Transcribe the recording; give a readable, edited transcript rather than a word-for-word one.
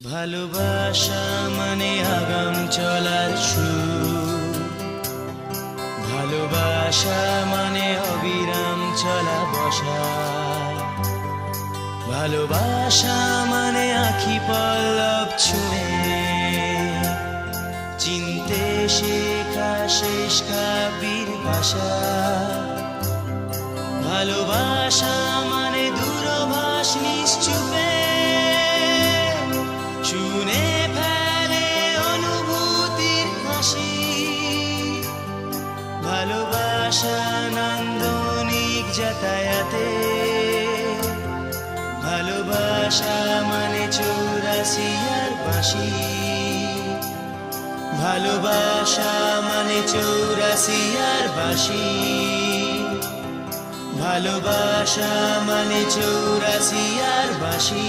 ভালোবাসা মানে আগাম চলার সুর, ভালোবাসা মানে অবিরাম চলা বসা, ভালোবাসা মানে আঁখি পল্লব ছুঁয়ে চিনতে শেখা শেষ কাব্যের ভাষা। ভালোবাসা মানে দূরভাষ নিশ্চুপে শুনে ফেলে অনুভূতির হাসি। ভালোবাসা নান্দনিক যাতায়াতে, ভালোবাসা মানে 84 আর বাঁশি। ভালোবাসা মানে 84 আর বাঁশি। ভালোবাসা মানে 84 আর বাঁশি।